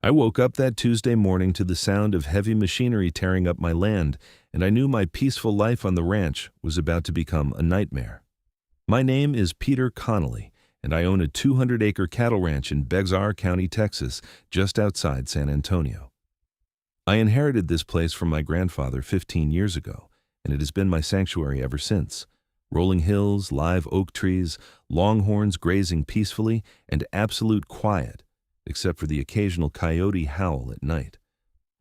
I woke up that Tuesday morning to the sound of heavy machinery tearing up my land, and I knew my peaceful life on the ranch was about to become a nightmare. My name is Peter Connelly, and I own a 200-acre cattle ranch in Bexar County, Texas, just outside San Antonio. I inherited this place from my grandfather 15 years ago, and it has been my sanctuary ever since. Rolling hills, live oak trees, longhorns grazing peacefully, and absolute quiet, except for the occasional coyote howl at night,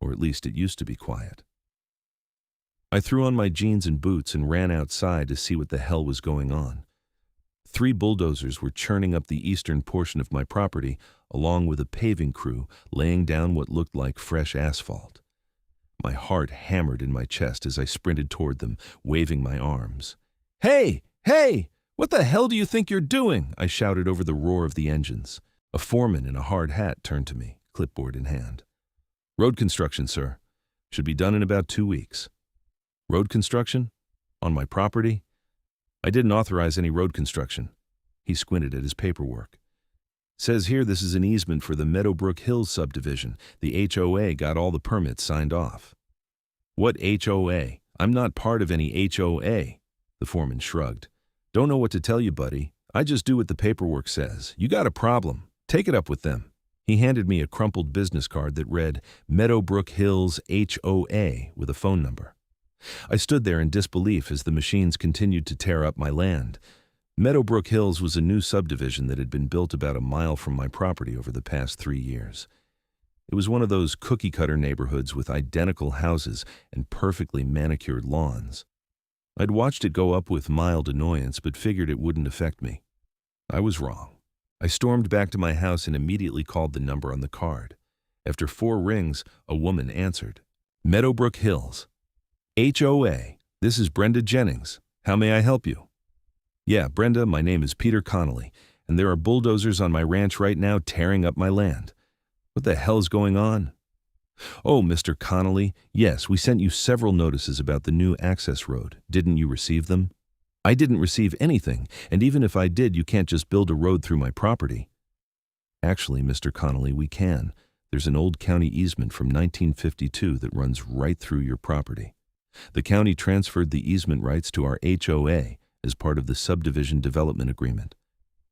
or at least it used to be quiet. I threw on my jeans and boots and ran outside to see what the hell was going on. 3 bulldozers were churning up the eastern portion of my property, along with a paving crew laying down what looked like fresh asphalt. My heart hammered in my chest as I sprinted toward them, waving my arms. "Hey! Hey! What the hell do you think you're doing?" I shouted over the roar of the engines. A foreman in a hard hat turned to me, clipboard in hand. "Road construction, sir. Should be done in about 2 weeks." "Road construction? On my property?" "I didn't authorize any road construction." He squinted at his paperwork. "Says here this is an easement for the Meadowbrook Hills subdivision. The HOA got all the permits signed off." "What HOA? I'm not part of any HOA." The foreman shrugged. "Don't know what to tell you, buddy. I just do what the paperwork says. You got a problem. Take it up with them." He handed me a crumpled business card that read Meadowbrook Hills HOA with a phone number. I stood there in disbelief as the machines continued to tear up my land. Meadowbrook Hills was a new subdivision that had been built about a mile from my property over the past 3 years. It was one of those cookie-cutter neighborhoods with identical houses and perfectly manicured lawns. I'd watched it go up with mild annoyance but figured it wouldn't affect me. I was wrong. I stormed back to my house and immediately called the number on the card. After 4 rings, a woman answered. "Meadowbrook Hills. HOA, this is Brenda Jennings. How may I help you?" "Yeah, Brenda, my name is Peter Connelly, and there are bulldozers on my ranch right now tearing up my land. What the hell's going on?" "Oh, Mr. Connelly, yes, we sent you several notices about the new access road. Didn't you receive them?" "I didn't receive anything, and even if I did, you can't just build a road through my property." "Actually, Mr. Connelly, we can. There's an old county easement from 1952 that runs right through your property. The county transferred the easement rights to our HOA as part of the Subdivision Development Agreement.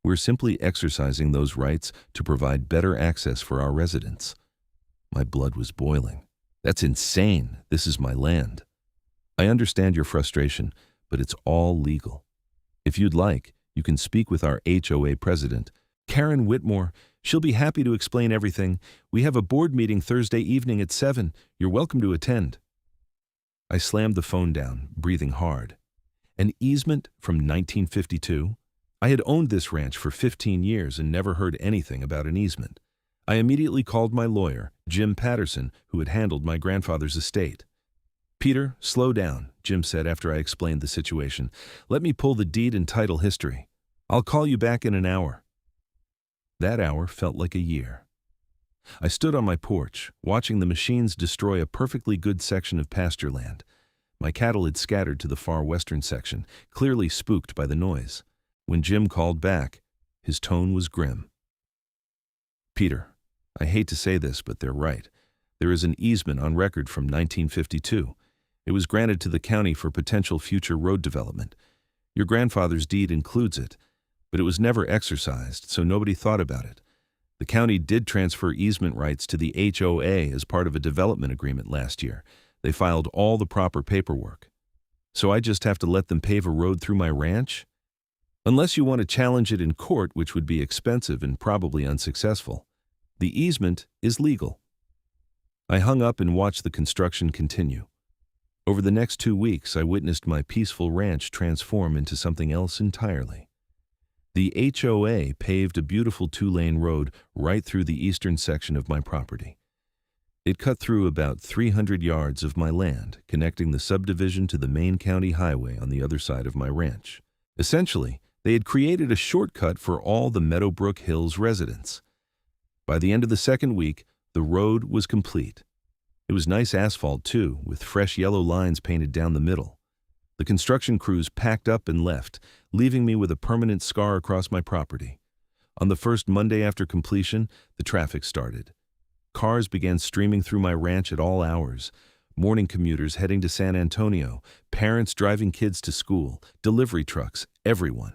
We're simply exercising those rights to provide better access for our residents." My blood was boiling. "That's insane. This is my land." "I understand your frustration, but it's all legal. If you'd like, you can speak with our HOA president, Karen Whitmore. She'll be happy to explain everything. We have a board meeting Thursday evening at 7. You're welcome to attend." I slammed the phone down, breathing hard. An easement from 1952? I had owned this ranch for 15 years and never heard anything about an easement. I immediately called my lawyer, Jim Patterson, who had handled my grandfather's estate. "Peter, slow down," Jim said after I explained the situation. "Let me pull the deed and title history. I'll call you back in an hour." That hour felt like a year. I stood on my porch, watching the machines destroy a perfectly good section of pasture land. My cattle had scattered to the far western section, clearly spooked by the noise. When Jim called back, his tone was grim. "Peter, I hate to say this, but they're right. There is an easement on record from 1952. It was granted to the county for potential future road development. Your grandfather's deed includes it, but it was never exercised, so nobody thought about it. The county did transfer easement rights to the HOA as part of a development agreement last year. They filed all the proper paperwork. So I just have to let them pave a road through my ranch? Unless you want to challenge it in court, which would be expensive and probably unsuccessful. The easement is legal." I hung up and watched the construction continue. Over the next 2 weeks, I witnessed my peaceful ranch transform into something else entirely. The HOA paved a beautiful 2-lane road right through the eastern section of my property. It cut through about 300 yards of my land, connecting the subdivision to the main county highway on the other side of my ranch. Essentially, they had created a shortcut for all the Meadowbrook Hills residents. By the end of the second week, the road was complete. It was nice asphalt too, with fresh yellow lines painted down the middle. The construction crews packed up and left, leaving me with a permanent scar across my property. On the first Monday after completion, the traffic started. Cars began streaming through my ranch at all hours. Morning commuters heading to San Antonio, parents driving kids to school, delivery trucks, everyone.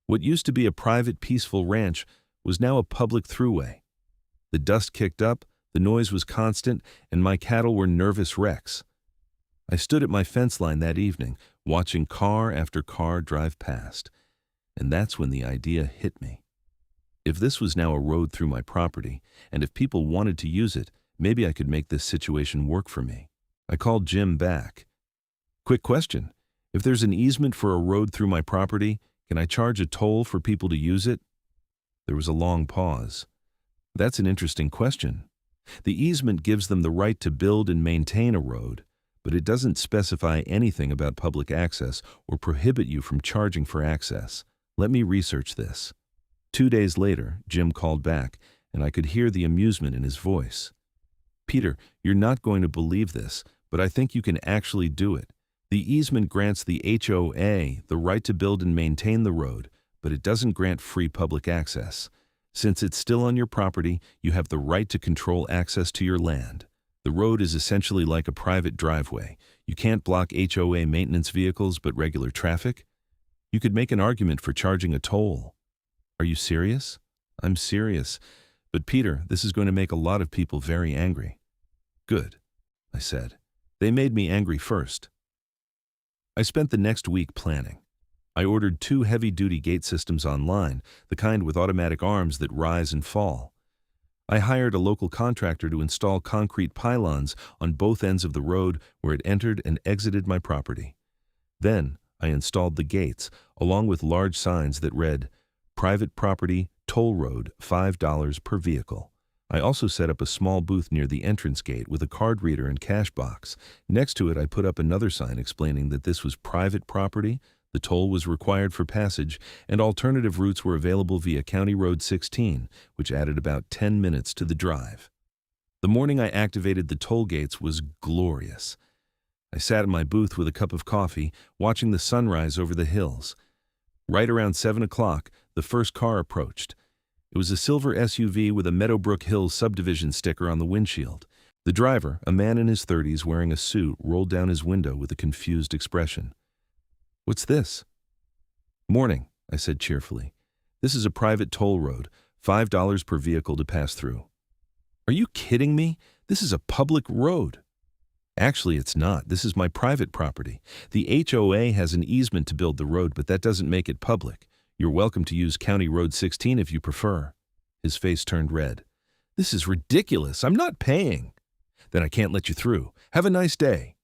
What used to be a private, peaceful ranch was now a public throughway. The dust kicked up, the noise was constant, and my cattle were nervous wrecks. I stood at my fence line that evening, watching car after car drive past. And that's when the idea hit me. If this was now a road through my property, and if people wanted to use it, maybe I could make this situation work for me. I called Jim back. Quick question. If there's an easement for a road through my property, can I charge a toll for people to use it? There was a long pause. That's an interesting question. The easement gives them the right to build and maintain a road, but it doesn't specify anything about public access or prohibit you from charging for access. Let me research this. 2 days later, Jim called back, and I could hear the amusement in his voice. Peter, you're not going to believe this, but I think you can actually do it. The easement grants the HOA the right to build and maintain the road, but it doesn't grant free public access. Since it's still on your property, you have the right to control access to your land. The road is essentially like a private driveway. You can't block HOA maintenance vehicles but regular traffic. You could make an argument for charging a toll. Are you serious? I'm serious. But Peter, this is going to make a lot of people very angry. Good, I said. They made me angry first. I spent the next week planning. I ordered 2 heavy-duty gate systems online, the kind with automatic arms that rise and fall. I hired a local contractor to install concrete pylons on both ends of the road where it entered and exited my property. Then I installed the gates, along with large signs that read, "Private property, toll road, $5 per vehicle." I also set up a small booth near the entrance gate with a card reader and cash box. Next to it, I put up another sign explaining that this was private property, the toll was required for passage, and alternative routes were available via County Road 16, which added about 10 minutes to the drive. The morning I activated the toll gates was glorious. I sat in my booth with a cup of coffee, watching the sunrise over the hills. Right around 7 o'clock, the first car approached. It was a silver SUV with a Meadowbrook Hills Subdivision sticker on the windshield. The driver, a man in his 30s wearing a suit, rolled down his window with a confused expression. "What's this?" "Morning," I said cheerfully. "This is a private toll road, $5 per vehicle to pass through." "Are you kidding me? This is a public road." "Actually, it's not. This is my private property. The HOA has an easement to build the road, but that doesn't make it public. You're welcome to use County Road 16 if you prefer." His face turned red. "This is ridiculous. I'm not paying." "Then I can't let you through. Have a nice day."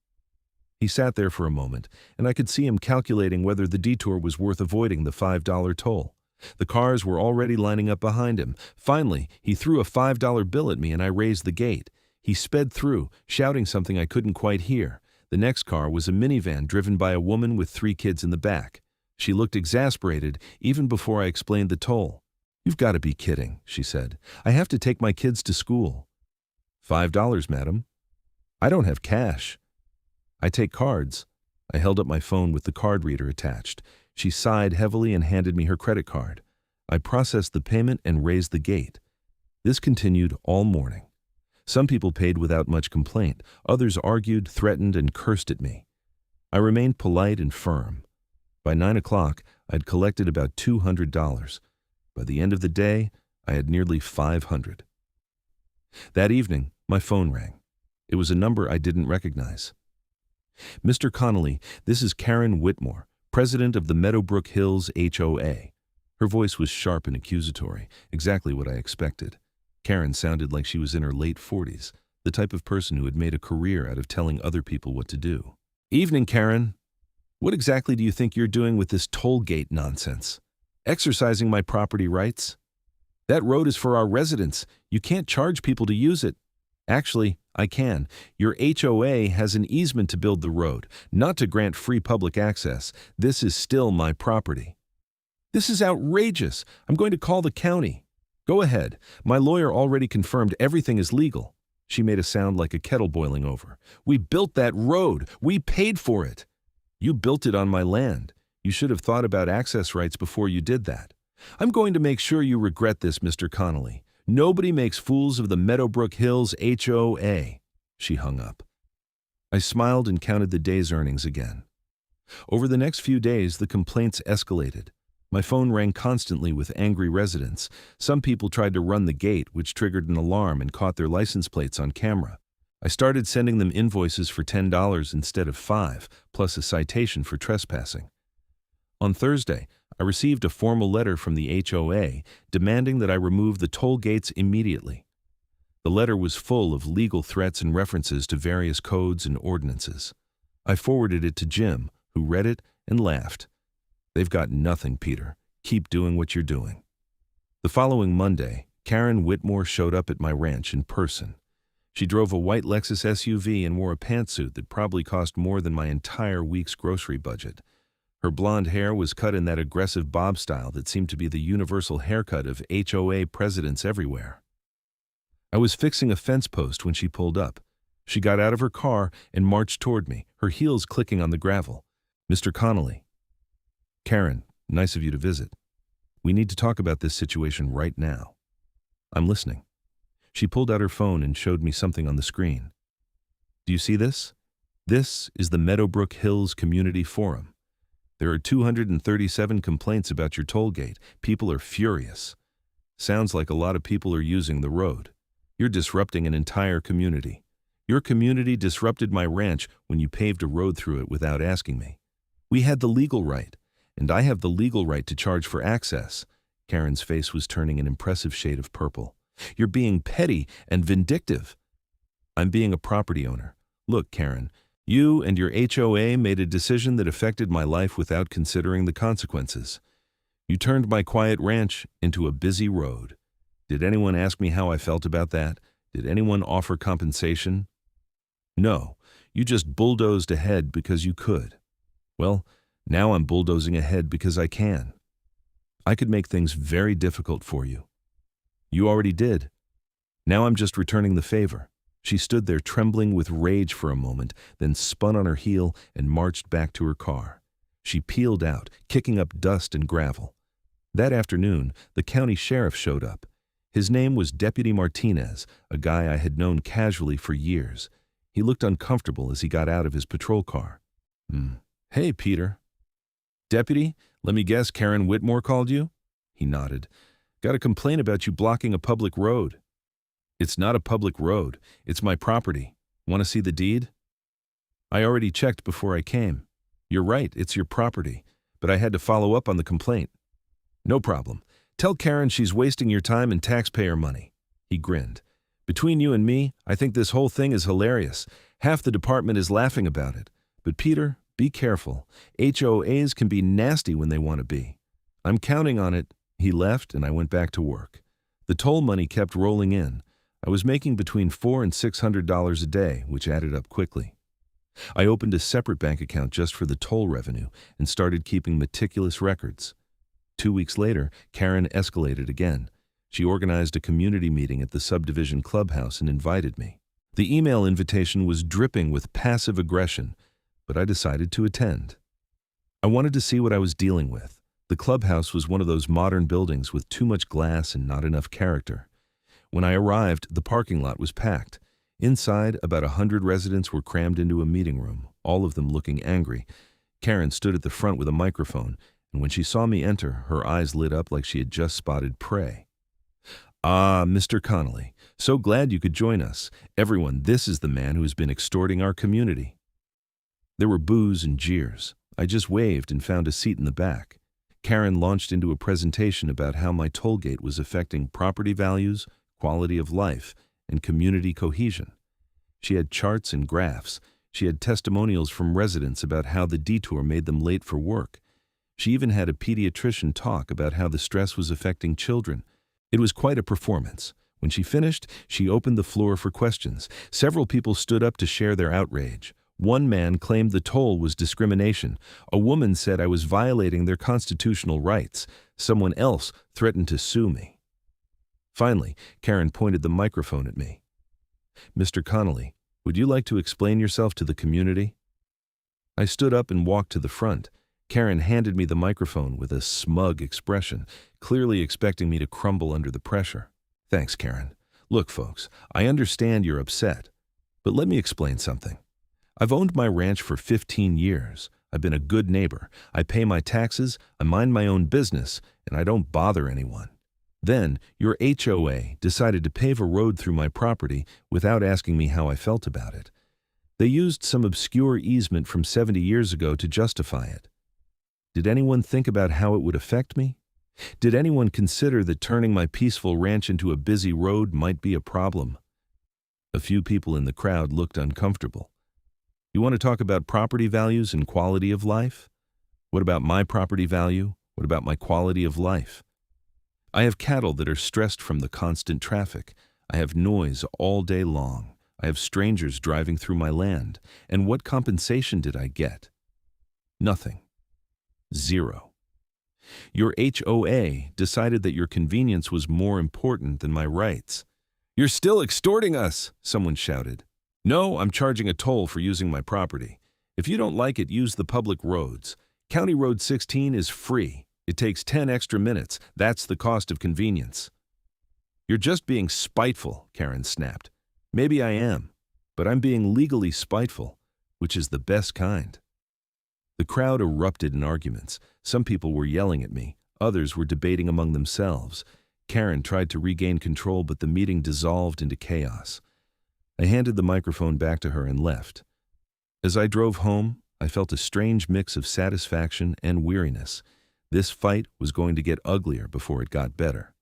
He sat there for a moment, and I could see him calculating whether the detour was worth avoiding the $5 toll. The cars were already lining up behind him. Finally, he threw a $5 bill at me and I raised the gate. He sped through, shouting something I couldn't quite hear. The next car was a minivan driven by a woman with 3 kids in the back. She looked exasperated even before I explained the toll. "You've got to be kidding," she said. "I have to take my kids to school." $5, madam." "I don't have cash." "I take cards." I held up my phone with the card reader attached. She sighed heavily and handed me her credit card. I processed the payment and raised the gate. This continued all morning. Some people paid without much complaint. Others argued, threatened, and cursed at me. I remained polite and firm. By 9 o'clock, I'd collected about $200. By the end of the day, I had nearly $500. That evening, my phone rang. It was a number I didn't recognize. "Mr. Connelly, this is Karen Whitmore, president of the Meadowbrook Hills HOA. Her voice was sharp and accusatory, exactly what I expected. Karen sounded like she was in her late 40s, the type of person who had made a career out of telling other people what to do. "Evening, Karen. What exactly do you think you're doing with this toll gate nonsense? Exercising my property rights? That road is for our residents. You can't charge people to use it." "Actually, I can. Your HOA has an easement to build the road, not to grant free public access. This is still my property." "This is outrageous. I'm going to call the county." "Go ahead. My lawyer already confirmed everything is legal." She made a sound like a kettle boiling over. "We built that road. We paid for it." "You built it on my land. You should have thought about access rights before you did that." "I'm going to make sure you regret this, Mr. Connelly. Nobody makes fools of the Meadowbrook Hills HOA. She hung up. I smiled and counted the day's earnings again. Over the next few days, the complaints escalated. My phone rang constantly with angry residents. Some people tried to run the gate, which triggered an alarm and caught their license plates on camera. I started sending them invoices for $10 instead of $5, plus a citation for trespassing. On Thursday, I received a formal letter from the HOA demanding that I remove the toll gates immediately. The letter was full of legal threats and references to various codes and ordinances. I forwarded it to Jim, who read it and laughed. "They've got nothing, Peter. Keep doing what you're doing." The following Monday, Karen Whitmore showed up at my ranch in person. She drove a white Lexus SUV and wore a pantsuit that probably cost more than my entire week's grocery budget. Her blonde hair was cut in that aggressive bob style that seemed to be the universal haircut of HOA presidents everywhere. I was fixing a fence post when she pulled up. She got out of her car and marched toward me, her heels clicking on the gravel. "Mr. Connelly." "Karen, nice of you to visit. We need to talk about this situation right now." "I'm listening." She pulled out her phone and showed me something on the screen. "Do you see this? This is the Meadowbrook Hills Community Forum. There are 237 complaints about your toll gate. People are furious. Sounds like a lot of people are using the road. You're disrupting an entire community. Your community disrupted my ranch when you paved a road through it without asking me. We had the legal right, and I have the legal right to charge for access." Karen's face was turning an impressive shade of purple. "You're being petty and vindictive." "I'm being a property owner. Look, Karen, you and your HOA made a decision that affected my life without considering the consequences. You turned my quiet ranch into a busy road. Did anyone ask me how I felt about that? Did anyone offer compensation? No, you just bulldozed ahead because you could. Well, now I'm bulldozing ahead because I can. I could make things very difficult for you. You already did. Now I'm just returning the favor." She stood there trembling with rage for a moment, then spun on her heel and marched back to her car. She peeled out, kicking up dust and gravel. That afternoon, the county sheriff showed up. His name was Deputy Martinez, a guy I had known casually for years. He looked uncomfortable as he got out of his patrol car. "Hey, Peter." "Deputy, let me guess Karen Whitmore called you?" He nodded. "Got a complaint about you blocking a public road." "It's not a public road. It's my property. Want to see the deed?" "I already checked before I came. You're right, it's your property, but I had to follow up on the complaint." "No problem. Tell Karen she's wasting your time and taxpayer money." He grinned. "Between you and me, I think this whole thing is hilarious. Half the department is laughing about it. But Peter, be careful. HOAs can be nasty when they want to be. I'm counting on it." He left and I went back to work. The toll money kept rolling in. I was making between $400 and $600 a day, which added up quickly. I opened a separate bank account just for the toll revenue and started keeping meticulous records. 2 weeks later, Karen escalated again. She organized a community meeting at the Subdivision clubhouse and invited me. The email invitation was dripping with passive aggression, but I decided to attend. I wanted to see what I was dealing with. The clubhouse was one of those modern buildings with too much glass and not enough character. When I arrived, the parking lot was packed. Inside, about 100 residents were crammed into a meeting room, all of them looking angry. Karen stood at the front with a microphone, and when she saw me enter, her eyes lit up like she had just spotted prey. "Ah, Mr. Connelly, so glad you could join us. Everyone, this is the man who has been extorting our community." There were boos and jeers. I just waved and found a seat in the back. Karen launched into a presentation about how my toll gate was affecting property values, quality of life, and community cohesion. She had charts and graphs. She had testimonials from residents about how the detour made them late for work. She even had a pediatrician talk about how the stress was affecting children. It was quite a performance. When she finished, she opened the floor for questions. Several people stood up to share their outrage. One man claimed the toll was discrimination. A woman said I was violating their constitutional rights. Someone else threatened to sue me. Finally, Karen pointed the microphone at me. "Mr. Connelly, would you like to explain yourself to the community?" I stood up and walked to the front. Karen handed me the microphone with a smug expression, clearly expecting me to crumble under the pressure. Thanks, Karen. Look, folks, I understand you're upset, but let me explain something. I've owned my ranch for 15 years. I've been a good neighbor. I pay my taxes, I mind my own business, and I don't bother anyone. Then, your HOA decided to pave a road through my property without asking me how I felt about it. They used some obscure easement from 70 years ago to justify it. Did anyone think about how it would affect me? Did anyone consider that turning my peaceful ranch into a busy road might be a problem? A few people in the crowd looked uncomfortable. You want to talk about property values and quality of life? What about my property value? What about my quality of life? I have cattle that are stressed from the constant traffic. I have noise all day long. I have strangers driving through my land. And what compensation did I get? Nothing. Zero. Your HOA decided that your convenience was more important than my rights. "You're still extorting us," someone shouted. "No, I'm charging a toll for using my property. If you don't like it, use the public roads. County Road 16 is free. It takes 10 extra minutes. That's the cost of convenience." "You're just being spiteful," Karen snapped. "Maybe I am, but I'm being legally spiteful, which is the best kind." The crowd erupted in arguments. Some people were yelling at me. Others were debating among themselves. Karen tried to regain control, but the meeting dissolved into chaos. I handed the microphone back to her and left. As I drove home, I felt a strange mix of satisfaction and weariness. This fight was going to get uglier before it got better.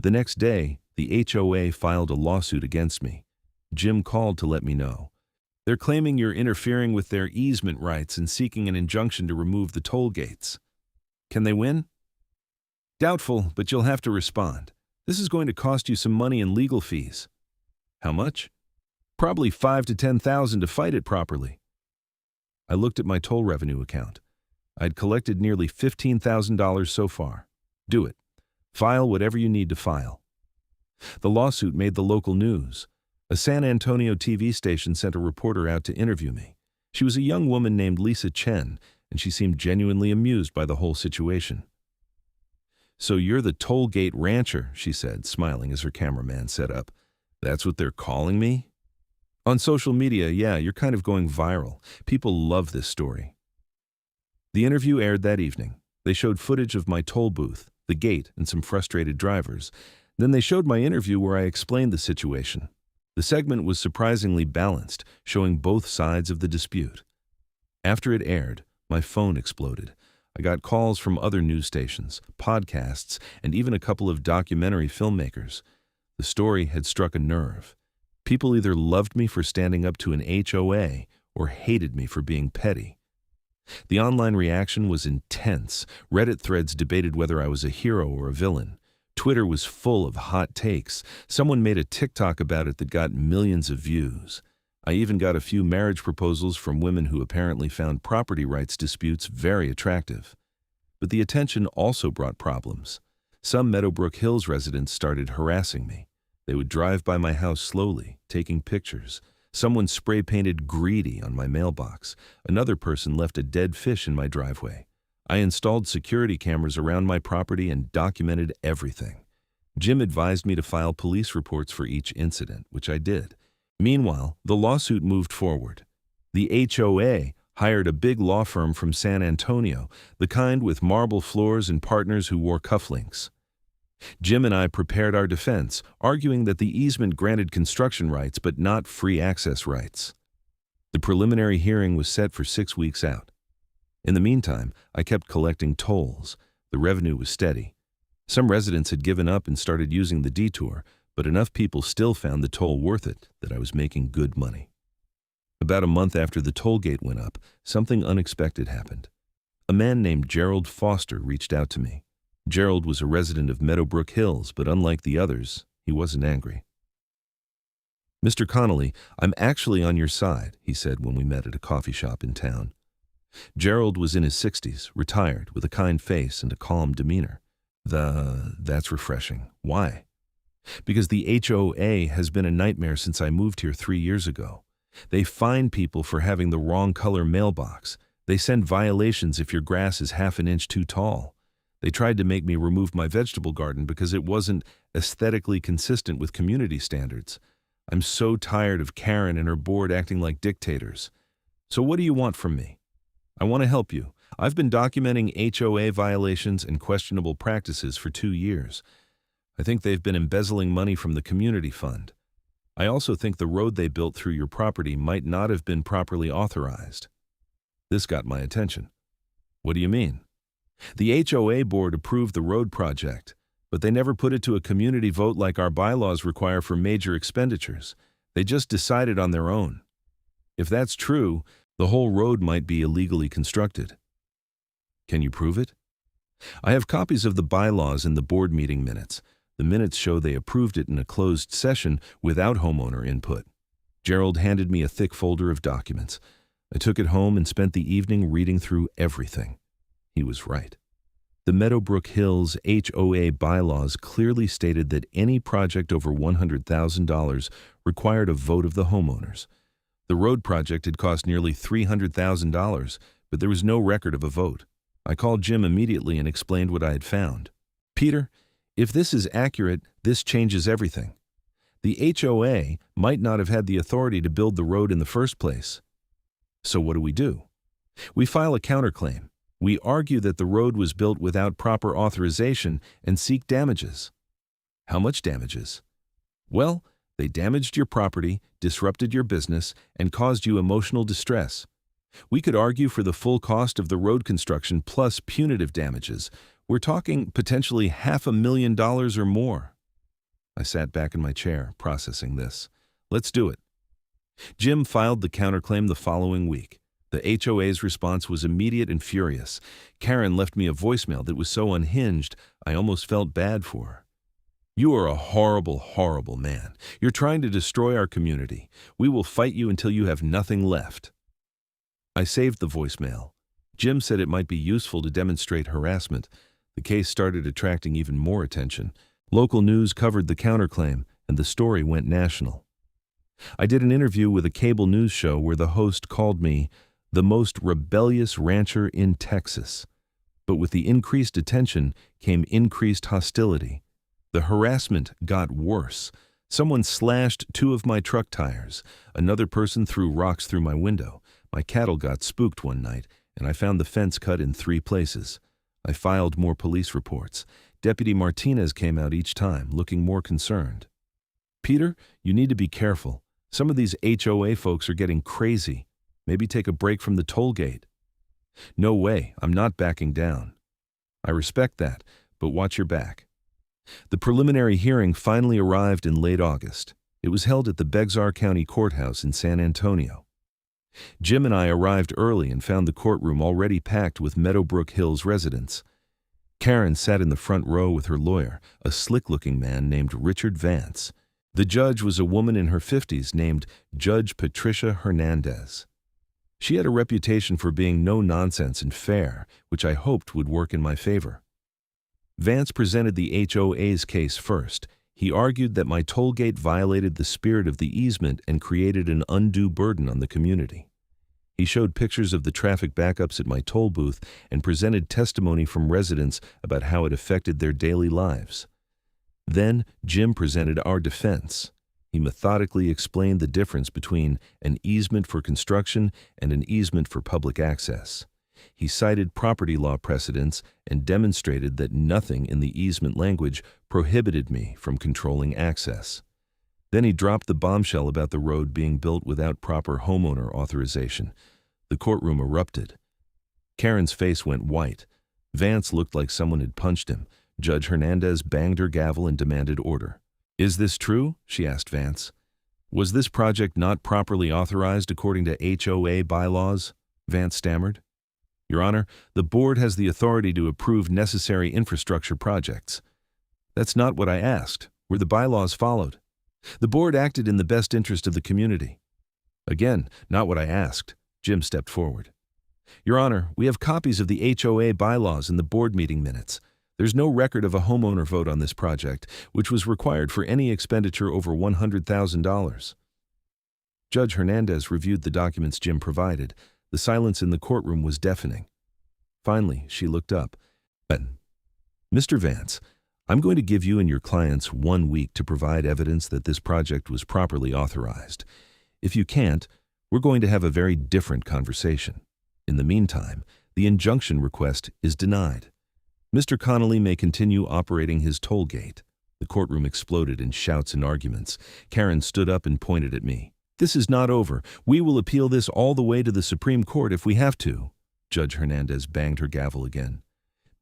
The next day, the HOA filed a lawsuit against me. Jim called to let me know. "They're claiming you're interfering with their easement rights and seeking an injunction to remove the toll gates. Can they win?" "Doubtful, but you'll have to respond. This is going to cost you some money in legal fees." "How much?" "Probably $5,000 to $10,000 to fight it properly." I looked at my toll revenue account. I'd collected nearly $15,000 so far. Do it. File whatever you need to file. The lawsuit made the local news. A San Antonio TV station sent a reporter out to interview me. She was a young woman named Lisa Chen, and she seemed genuinely amused by the whole situation. "So you're the toll gate rancher," she said, smiling as her cameraman set up. "That's what they're calling me?" "On social media, yeah, you're kind of going viral. People love this story." The interview aired that evening. They showed footage of my toll booth, the gate, and some frustrated drivers. Then they showed my interview where I explained the situation. The segment was surprisingly balanced, showing both sides of the dispute. After it aired, my phone exploded. I got calls from other news stations, podcasts, and even a couple of documentary filmmakers. The story had struck a nerve. People either loved me for standing up to an HOA or hated me for being petty. The online reaction was intense. Reddit threads debated whether I was a hero or a villain. Twitter was full of hot takes. Someone made a TikTok about it that got millions of views. I even got a few marriage proposals from women who apparently found property rights disputes very attractive. But the attention also brought problems. Some Meadowbrook Hills residents started harassing me. They would drive by my house slowly, taking pictures. Someone spray-painted "greedy" on my mailbox. Another person left a dead fish in my driveway. I installed security cameras around my property and documented everything. Jim advised me to file police reports for each incident, which I did. Meanwhile, the lawsuit moved forward. The HOA hired a big law firm from San Antonio, the kind with marble floors and partners who wore cufflinks. Jim and I prepared our defense, arguing that the easement granted construction rights but not free access rights. The preliminary hearing was set for 6 weeks out. In the meantime, I kept collecting tolls. The revenue was steady. Some residents had given up and started using the detour, but enough people still found the toll worth it that I was making good money. About a month after the toll gate went up, something unexpected happened. A man named Gerald Foster reached out to me. Gerald was a resident of Meadowbrook Hills, but unlike the others, he wasn't angry. "Mr. Connelly, I'm actually on your side," he said when we met at a coffee shop in town. Gerald was in his 60s, retired, with a kind face and a calm demeanor. That's refreshing. Why? Because the HOA has been a nightmare since I moved here 3 years ago. They fine people for having the wrong color mailbox. They send violations if your grass is half an inch too tall. They tried to make me remove my vegetable garden because it wasn't aesthetically consistent with community standards. I'm so tired of Karen and her board acting like dictators. So what do you want from me? I want to help you. I've been documenting HOA violations and questionable practices for 2 years. I think they've been embezzling money from the community fund. I also think the road they built through your property might not have been properly authorized. This got my attention. What do you mean? The HOA board approved the road project, but they never put it to a community vote like our bylaws require for major expenditures. They just decided on their own. If that's true, the whole road might be illegally constructed. Can you prove it? I have copies of the bylaws in the board meeting minutes. The minutes show they approved it in a closed session without homeowner input. Gerald handed me a thick folder of documents. I took it home and spent the evening reading through everything. He was right. The Meadowbrook Hills HOA bylaws clearly stated that any project over $100,000 required a vote of the homeowners. The road project had cost nearly $300,000, but there was no record of a vote. I called Jim immediately and explained what I had found. Peter, if this is accurate, this changes everything. The HOA might not have had the authority to build the road in the first place. So what do? We file a counterclaim. We argue that the road was built without proper authorization and seek damages. How much damages? Well, they damaged your property, disrupted your business, and caused you emotional distress. We could argue for the full cost of the road construction plus punitive damages. We're talking potentially $500,000 or more. I sat back in my chair, processing this. Let's do it. Jim filed the counterclaim the following week. The HOA's response was immediate and furious. Karen left me a voicemail that was so unhinged, I almost felt bad for her. You are a horrible, horrible man. You're trying to destroy our community. We will fight you until you have nothing left. I saved the voicemail. Jim said it might be useful to demonstrate harassment. The case started attracting even more attention. Local news covered the counterclaim, and the story went national. I did an interview with a cable news show where the host called me the most rebellious rancher in Texas. But with the increased attention came increased hostility. The harassment got worse. Someone slashed 2 of my truck tires. Another person threw rocks through my window. My cattle got spooked one night, and I found the fence cut in 3 places. I filed more police reports. Deputy Martinez came out each time, looking more concerned. Peter, you need to be careful. Some of these HOA folks are getting crazy. Maybe take a break from the toll gate. No way, I'm not backing down. I respect that, but watch your back. The preliminary hearing finally arrived in late August. It was held at the Bexar County Courthouse in San Antonio. Jim and I arrived early and found the courtroom already packed with Meadowbrook Hills residents. Karen sat in the front row with her lawyer, a slick-looking man named Richard Vance. The judge was a woman in her 50s named Judge Patricia Hernandez. She had a reputation for being no-nonsense and fair, which I hoped would work in my favor. Vance presented the HOA's case first. He argued that my toll gate violated the spirit of the easement and created an undue burden on the community. He showed pictures of the traffic backups at my toll booth and presented testimony from residents about how it affected their daily lives. Then Jim presented our defense. He methodically explained the difference between an easement for construction and an easement for public access. He cited property law precedents and demonstrated that nothing in the easement language prohibited me from controlling access. Then he dropped the bombshell about the road being built without proper homeowner authorization. The courtroom erupted. Karen's face went white. Vance looked like someone had punched him. Judge Hernandez banged her gavel and demanded order. "Is this true?" she asked Vance. "Was this project not properly authorized according to HOA bylaws?" Vance stammered. "Your Honor, the board has the authority to approve necessary infrastructure projects." "That's not what I asked. Were the bylaws followed?" "The board acted in the best interest of the community." "Again, not what I asked." Jim stepped forward. "Your Honor, we have copies of the HOA bylaws in the board meeting minutes. There's no record of a homeowner vote on this project, which was required for any expenditure over $100,000. Judge Hernandez reviewed the documents Jim provided. The silence in the courtroom was deafening. Finally, she looked up. Mr. Vance, I'm going to give you and your clients 1 week to provide evidence that this project was properly authorized. If you can't, we're going to have a very different conversation. In the meantime, the injunction request is denied. Mr. Connelly may continue operating his toll gate. The courtroom exploded in shouts and arguments. Karen stood up and pointed at me. This is not over. We will appeal this all the way to the Supreme Court if we have to. Judge Hernandez banged her gavel again.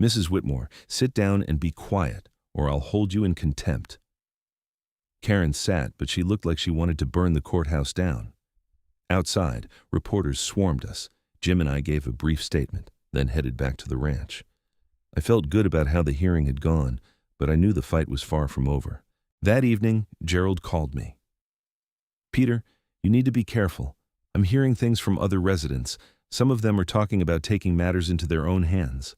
Mrs. Whitmore, sit down and be quiet, or I'll hold you in contempt. Karen sat, but she looked like she wanted to burn the courthouse down. Outside, reporters swarmed us. Jim and I gave a brief statement, then headed back to the ranch. I felt good about how the hearing had gone, but I knew the fight was far from over. That evening, Gerald called me. Peter, you need to be careful. I'm hearing things from other residents. Some of them are talking about taking matters into their own hands.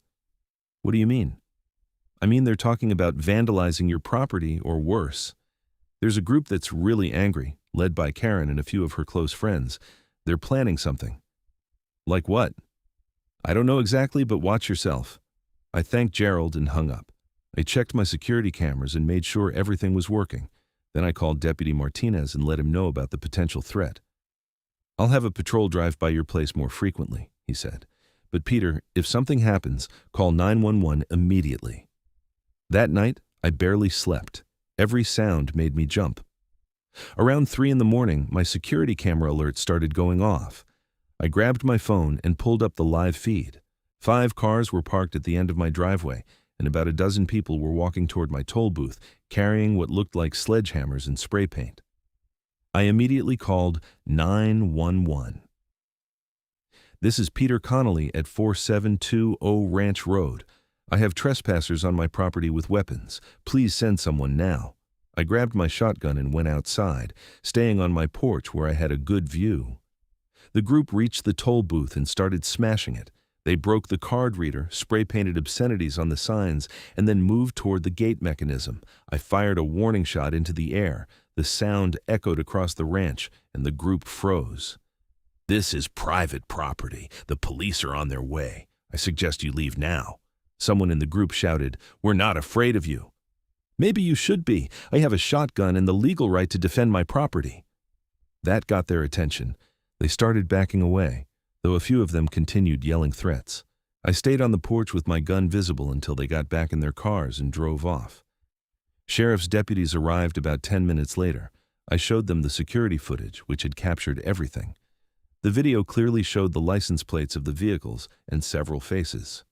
What do you mean? I mean they're talking about vandalizing your property or worse. There's a group that's really angry, led by Karen and a few of her close friends. They're planning something. Like what? I don't know exactly, but watch yourself. I thanked Gerald and hung up. I checked my security cameras and made sure everything was working. Then I called Deputy Martinez and let him know about the potential threat. I'll have a patrol drive by your place more frequently, he said. But Peter, if something happens, call 911 immediately. That night, I barely slept. Every sound made me jump. Around 3 a.m, my security camera alert started going off. I grabbed my phone and pulled up the live feed. 5 cars were parked at the end of my driveway, and about a dozen people were walking toward my toll booth, carrying what looked like sledgehammers and spray paint. I immediately called 911. This is Peter Connelly at 4720 Ranch Road. I have trespassers on my property with weapons. Please send someone now. I grabbed my shotgun and went outside, staying on my porch where I had a good view. The group reached the toll booth and started smashing it. They broke the card reader, spray-painted obscenities on the signs, and then moved toward the gate mechanism. I fired a warning shot into the air. The sound echoed across the ranch, and the group froze. This is private property. The police are on their way. I suggest you leave now. Someone in the group shouted, "We're not afraid of you." Maybe you should be. I have a shotgun and the legal right to defend my property. That got their attention. They started backing away, though a few of them continued yelling threats. I stayed on the porch with my gun visible until they got back in their cars and drove off. Sheriff's deputies arrived about 10 minutes later. I showed them the security footage, which had captured everything. The video clearly showed the license plates of the vehicles and several faces.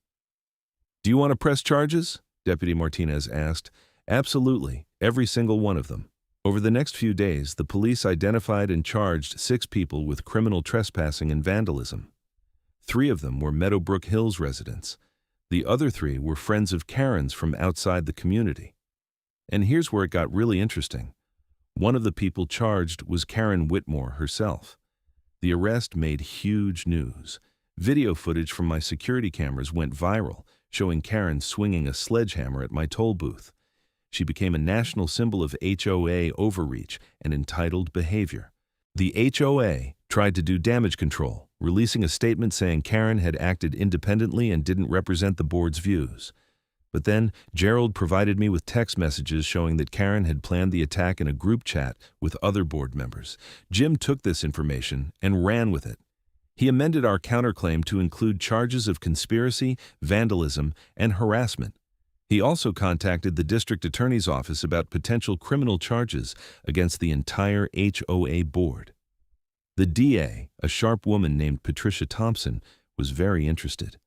"Do you want to press charges?" Deputy Martinez asked. "Absolutely, every single one of them." Over the next few days, the police identified and charged 6 people with criminal trespassing and vandalism. 3 of them were Meadowbrook Hills residents. The other 3 were friends of Karen's from outside the community. And here's where it got really interesting. One of the people charged was Karen Whitmore herself. The arrest made huge news. Video footage from my security cameras went viral, showing Karen swinging a sledgehammer at my toll booth. She became a national symbol of HOA overreach and entitled behavior. The HOA tried to do damage control, releasing a statement saying Karen had acted independently and didn't represent the board's views. But then, Gerald provided me with text messages showing that Karen had planned the attack in a group chat with other board members. Jim took this information and ran with it. He amended our counterclaim to include charges of conspiracy, vandalism, and harassment. He also contacted the district attorney's office about potential criminal charges against the entire HOA board. The DA, a sharp woman named Patricia Thompson, was very interested.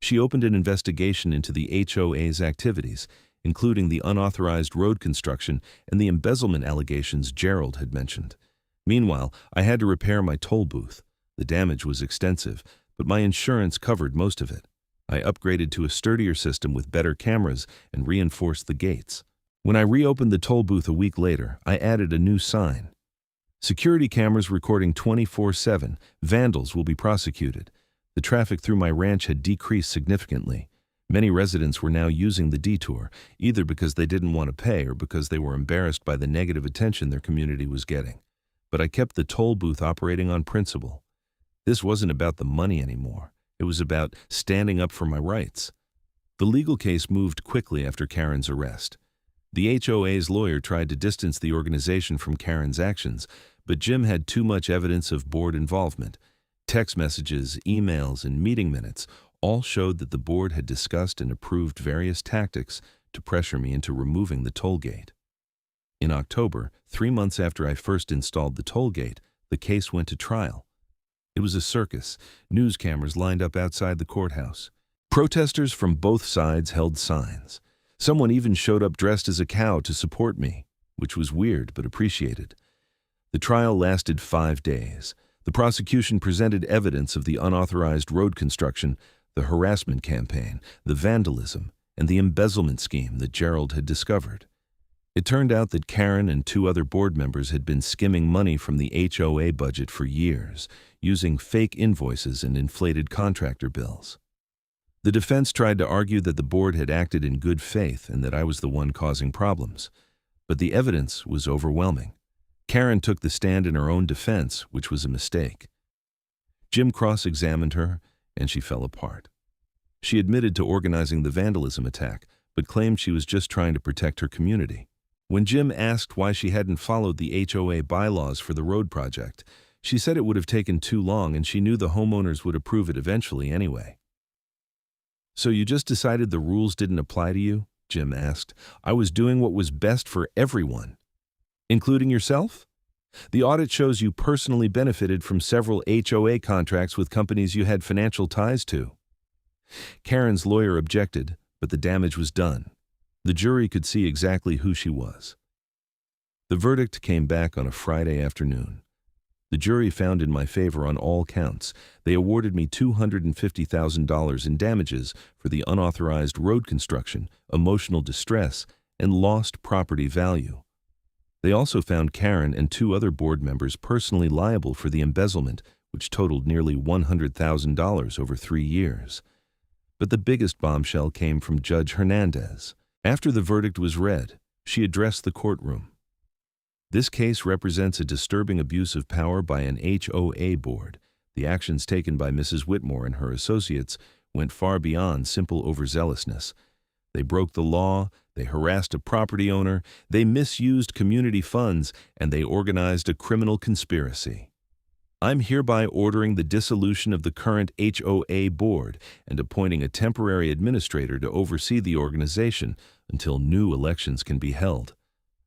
She opened an investigation into the HOA's activities, including the unauthorized road construction and the embezzlement allegations Gerald had mentioned. Meanwhile, I had to repair my toll booth. The damage was extensive, but my insurance covered most of it. I upgraded to a sturdier system with better cameras and reinforced the gates. When I reopened the toll booth a week later, I added a new sign. Security cameras recording 24/7. Vandals will be prosecuted. The traffic through my ranch had decreased significantly. Many residents were now using the detour, either because they didn't want to pay or because they were embarrassed by the negative attention their community was getting. But I kept the toll booth operating on principle. This wasn't about the money anymore. It was about standing up for my rights. The legal case moved quickly after Karen's arrest. The HOA's lawyer tried to distance the organization from Karen's actions, but Jim had too much evidence of board involvement. Text messages, emails, and meeting minutes all showed that the board had discussed and approved various tactics to pressure me into removing the toll gate. In October, 3 months after I first installed the toll gate, the case went to trial. It was a circus. News cameras lined up outside the courthouse. Protesters from both sides held signs. Someone even showed up dressed as a cow to support me, which was weird but appreciated. The trial lasted 5 days. The prosecution presented evidence of the unauthorized road construction, the harassment campaign, the vandalism, and the embezzlement scheme that Gerald had discovered. It turned out that Karen and 2 other board members had been skimming money from the HOA budget for years, using fake invoices and inflated contractor bills. The defense tried to argue that the board had acted in good faith and that I was the one causing problems, but the evidence was overwhelming. Karen took the stand in her own defense, which was a mistake. Jim cross-examined her, and she fell apart. She admitted to organizing the vandalism attack, but claimed she was just trying to protect her community. When Jim asked why she hadn't followed the HOA bylaws for the road project, she said it would have taken too long and she knew the homeowners would approve it eventually anyway. "So you just decided the rules didn't apply to you?" Jim asked. "I was doing what was best for everyone." "Including yourself? The audit shows you personally benefited from several HOA contracts with companies you had financial ties to." Karen's lawyer objected, but the damage was done. The jury could see exactly who she was. The verdict came back on a Friday afternoon. The jury found in my favor on all counts. They awarded me $250,000 in damages for the unauthorized road construction, emotional distress, and lost property value. They also found Karen and 2 other board members personally liable for the embezzlement, which totaled nearly $100,000 over 3 years. But the biggest bombshell came from Judge Hernandez. After the verdict was read, she addressed the courtroom. "This case represents a disturbing abuse of power by an HOA board. The actions taken by Mrs. Whitmore and her associates went far beyond simple overzealousness. They broke the law, they harassed a property owner, they misused community funds, and they organized a criminal conspiracy. I'm hereby ordering the dissolution of the current HOA board and appointing a temporary administrator to oversee the organization until new elections can be held.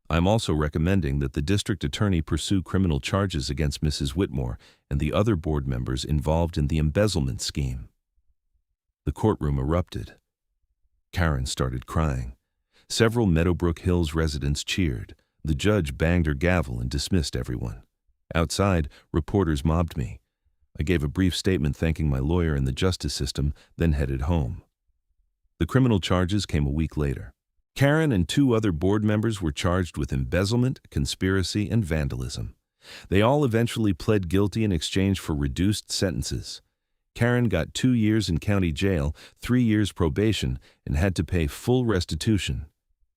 I'm also recommending that the district attorney pursue criminal charges against Mrs. Whitmore and the other board members involved in the embezzlement scheme." The courtroom erupted. Karen started crying. Several Meadowbrook Hills residents cheered. The judge banged her gavel and dismissed everyone. Outside, reporters mobbed me. I gave a brief statement thanking my lawyer and the justice system, then headed home. The criminal charges came a week later. Karen and 2 other board members were charged with embezzlement, conspiracy, and vandalism. They all eventually pled guilty in exchange for reduced sentences. Karen got 2 years in county jail, 3 years probation, and had to pay full restitution.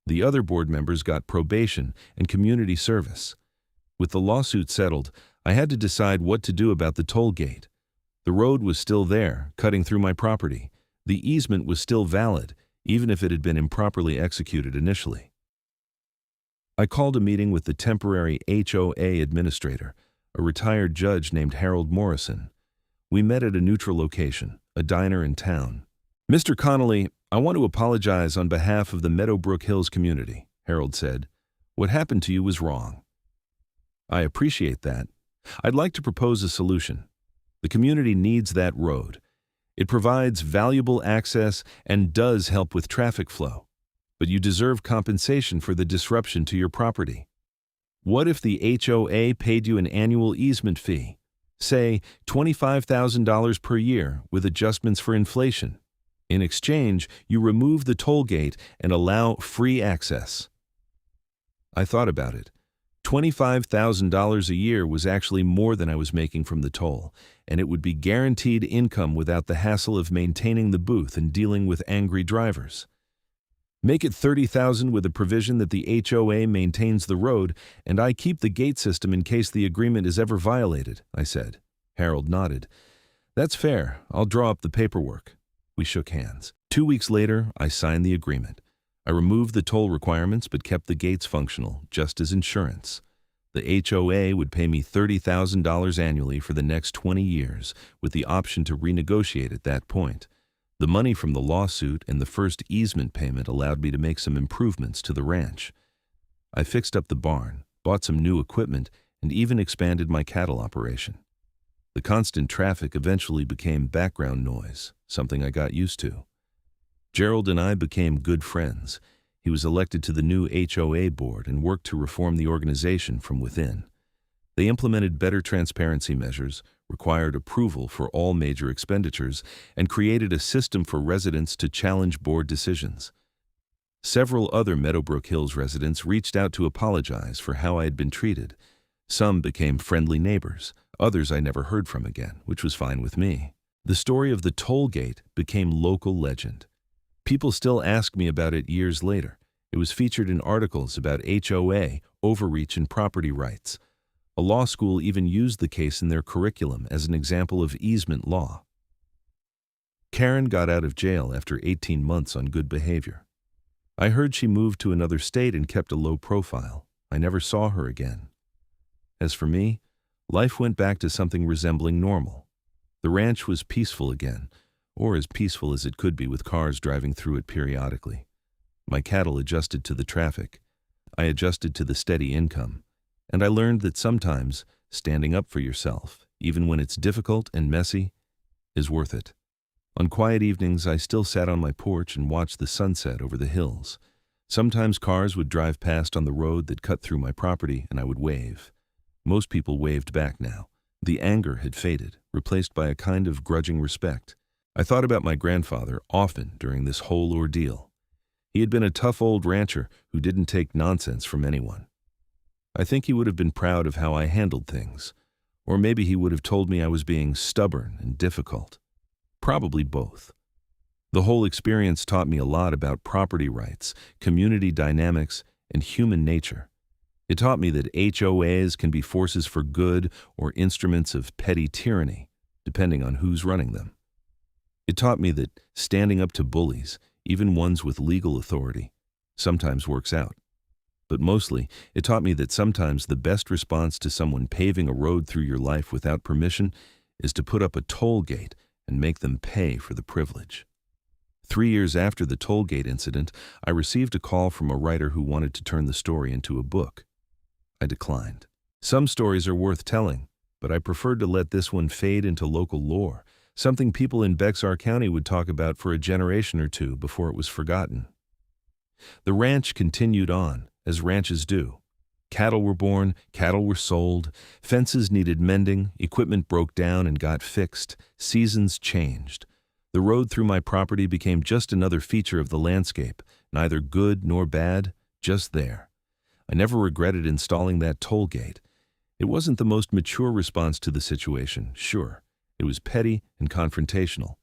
The other board members got probation and community service. With the lawsuit settled, I had to decide what to do about the toll gate. The road was still there, cutting through my property. The easement was still valid, even if it had been improperly executed initially. I called a meeting with the temporary HOA administrator, a retired judge named Harold Morrison. We met at a neutral location, a diner in town. "Mr. Connelly, I want to apologize on behalf of the Meadowbrook Hills community," Harold said. "What happened to you was wrong." "I appreciate that. I'd like to propose a solution. The community needs that road. It provides valuable access and does help with traffic flow. But you deserve compensation for the disruption to your property. What if the HOA paid you an annual easement fee, say $25,000 per year with adjustments for inflation? In exchange, you remove the toll gate and allow free access." I thought about it. $25,000 a year was actually more than I was making from the toll, and it would be guaranteed income without the hassle of maintaining the booth and dealing with angry drivers. "Make it $30,000 with a provision that the HOA maintains the road, and I keep the gate system in case the agreement is ever violated," I said. Harold nodded. "That's fair. I'll draw up the paperwork." We shook hands. 2 weeks later, I signed the agreement. I removed the toll requirements but kept the gates functional, just as insurance. The HOA would pay me $30,000 annually for the next 20 years, with the option to renegotiate at that point. The money from the lawsuit and the first easement payment allowed me to make some improvements to the ranch. I fixed up the barn, bought some new equipment, and even expanded my cattle operation. The constant traffic eventually became background noise, something I got used to. Gerald and I became good friends. He was elected to the new HOA board and worked to reform the organization from within. They implemented better transparency measures, required approval for all major expenditures, and created a system for residents to challenge board decisions. Several other Meadowbrook Hills residents reached out to apologize for how I had been treated. Some became friendly neighbors, others I never heard from again, which was fine with me. The story of the toll gate became local legend. People still ask me about it years later. It was featured in articles about HOA, overreach, and property rights. A law school even used the case in their curriculum as an example of easement law. Karen got out of jail after 18 months on good behavior. I heard she moved to another state and kept a low profile. I never saw her again. As for me, life went back to something resembling normal. The ranch was peaceful again, or as peaceful as it could be with cars driving through it periodically. My cattle adjusted to the traffic. I adjusted to the steady income. And I learned that sometimes standing up for yourself, even when it's difficult and messy, is worth it. On quiet evenings, I still sat on my porch and watched the sunset over the hills. Sometimes cars would drive past on the road that cut through my property, and I would wave. Most people waved back now. The anger had faded, replaced by a kind of grudging respect. I thought about my grandfather often during this whole ordeal. He had been a tough old rancher who didn't take nonsense from anyone. I think he would have been proud of how I handled things, or maybe he would have told me I was being stubborn and difficult. Probably both. The whole experience taught me a lot about property rights, community dynamics, and human nature. It taught me that HOAs can be forces for good or instruments of petty tyranny, depending on who's running them. It taught me that standing up to bullies, even ones with legal authority, sometimes works out. But mostly, it taught me that sometimes the best response to someone paving a road through your life without permission is to put up a toll gate and make them pay for the privilege. 3 years after the toll gate incident, I received a call from a writer who wanted to turn the story into a book. I declined. Some stories are worth telling, but I preferred to let this one fade into local lore, something people in Bexar County would talk about for a generation or two before it was forgotten. The ranch continued on, as ranches do. Cattle were born, cattle were sold, fences needed mending, equipment broke down and got fixed, seasons changed. The road through my property became just another feature of the landscape, neither good nor bad, just there. I never regretted installing that toll gate. It wasn't the most mature response to the situation, sure. It was petty and confrontational,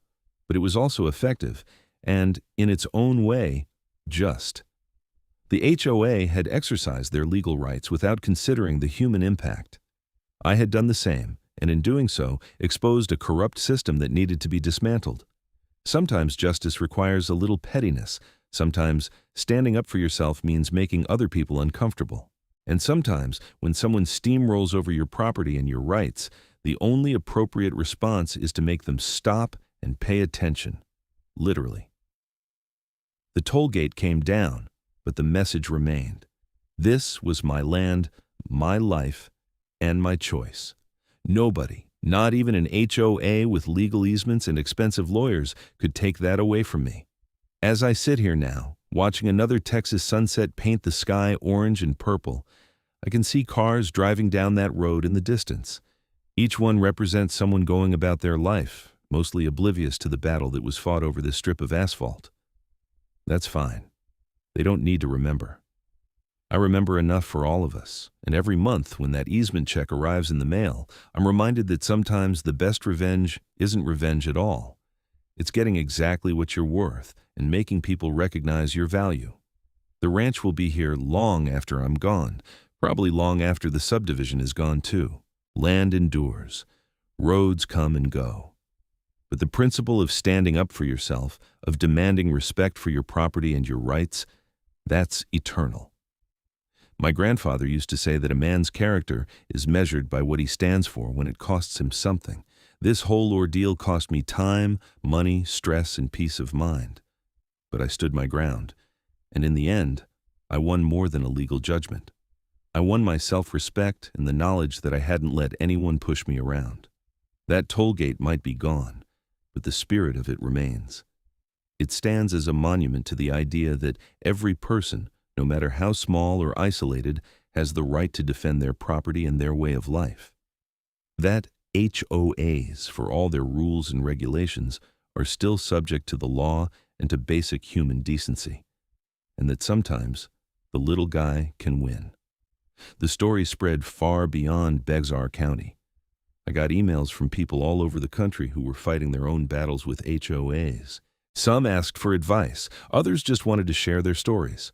but it was also effective and, in its own way, just. The HOA had exercised their legal rights without considering the human impact. I had done the same, and in doing so, exposed a corrupt system that needed to be dismantled. Sometimes justice requires a little pettiness. Sometimes standing up for yourself means making other people uncomfortable. And sometimes, when someone steamrolls over your property and your rights, the only appropriate response is to make them stop and pay attention. Literally. The toll gate came down, but the message remained. This was my land, my life, and my choice. Nobody, not even an HOA with legal easements and expensive lawyers, could take that away from me. As I sit here now, watching another Texas sunset paint the sky orange and purple, I can see cars driving down that road in the distance. Each one represents someone going about their life, mostly oblivious to the battle that was fought over this strip of asphalt. That's fine. They don't need to remember. I remember enough for all of us, and every month when that easement check arrives in the mail, I'm reminded that sometimes the best revenge isn't revenge at all. It's getting exactly what you're worth and making people recognize your value. The ranch will be here long after I'm gone, probably long after the subdivision is gone too. Land endures. Roads come and go. But the principle of standing up for yourself, of demanding respect for your property and your rights, that's eternal. My grandfather used to say that a man's character is measured by what he stands for when it costs him something. This whole ordeal cost me time, money, stress, and peace of mind. But I stood my ground, and in the end, I won more than a legal judgment. I won my self-respect and the knowledge that I hadn't let anyone push me around. That toll gate might be gone, but the spirit of it remains. It stands as a monument to the idea that every person, no matter how small or isolated, has the right to defend their property and their way of life. That HOAs, for all their rules and regulations, are still subject to the law and to basic human decency, and that sometimes the little guy can win. The story spread far beyond Bexar County. I got emails from people all over the country who were fighting their own battles with HOAs. Some asked for advice, others just wanted to share their stories.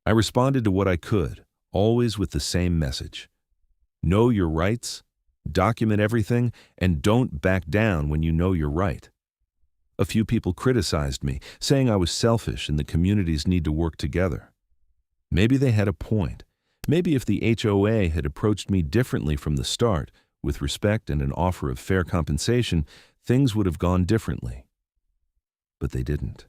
I responded to what I could, always with the same message. Know your rights, document everything, and don't back down when you know you're right. A few people criticized me, saying I was selfish and the communities need to work together. Maybe they had a point. Maybe if the HOA had approached me differently from the start, with respect and an offer of fair compensation, things would have gone differently. But they didn't.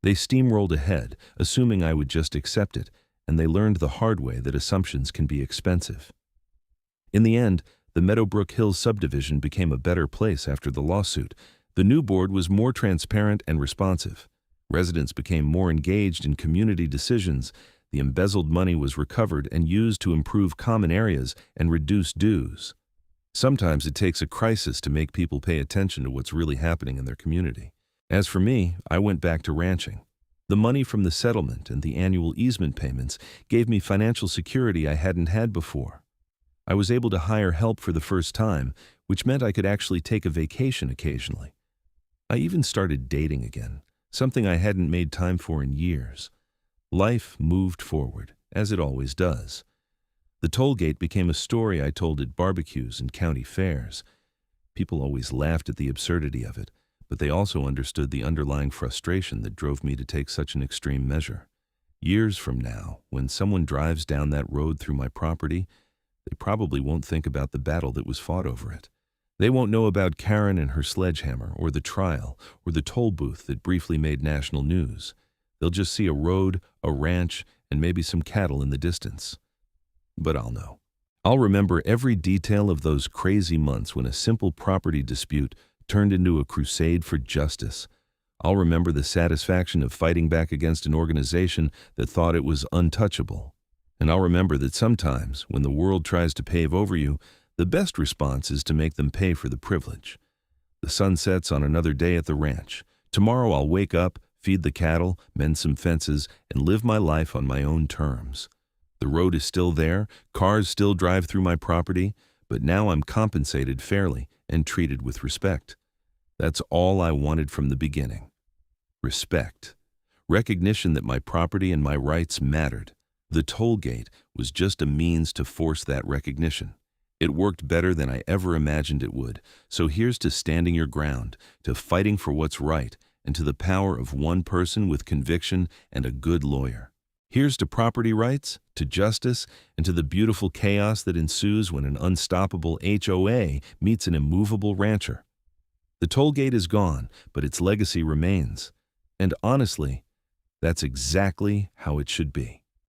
They steamrolled ahead, assuming I would just accept it, and they learned the hard way that assumptions can be expensive. In the end, the Meadowbrook Hills subdivision became a better place after the lawsuit. The new board was more transparent and responsive. Residents became more engaged in community decisions. The embezzled money was recovered and used to improve common areas and reduce dues. Sometimes it takes a crisis to make people pay attention to what's really happening in their community. As for me, I went back to ranching. The money from the settlement and the annual easement payments gave me financial security I hadn't had before. I was able to hire help for the first time, which meant I could actually take a vacation occasionally. I even started dating again, something I hadn't made time for in years. Life moved forward, as it always does. The toll gate became a story I told at barbecues and county fairs. People always laughed at the absurdity of it, but they also understood the underlying frustration that drove me to take such an extreme measure. Years from now, when someone drives down that road through my property, they probably won't think about the battle that was fought over it. They won't know about Karen and her sledgehammer, or the trial, or the toll booth that briefly made national news. They'll just see a road, a ranch, and maybe some cattle in the distance. But I'll know. I'll remember every detail of those crazy months when a simple property dispute turned into a crusade for justice. I'll remember the satisfaction of fighting back against an organization that thought it was untouchable. And I'll remember that sometimes, when the world tries to pave over you, the best response is to make them pay for the privilege. The sun sets on another day at the ranch. Tomorrow I'll wake up, feed the cattle, mend some fences, and live my life on my own terms. The road is still there, cars still drive through my property, but now I'm compensated fairly and treated with respect. That's all I wanted from the beginning. Respect. Recognition that my property and my rights mattered. The toll gate was just a means to force that recognition. It worked better than I ever imagined it would. So here's to standing your ground, to fighting for what's right, and to the power of one person with conviction and a good lawyer. Here's to property rights, to justice, and to the beautiful chaos that ensues when an unstoppable HOA meets an immovable rancher. The toll gate is gone, but its legacy remains. And honestly, that's exactly how it should be.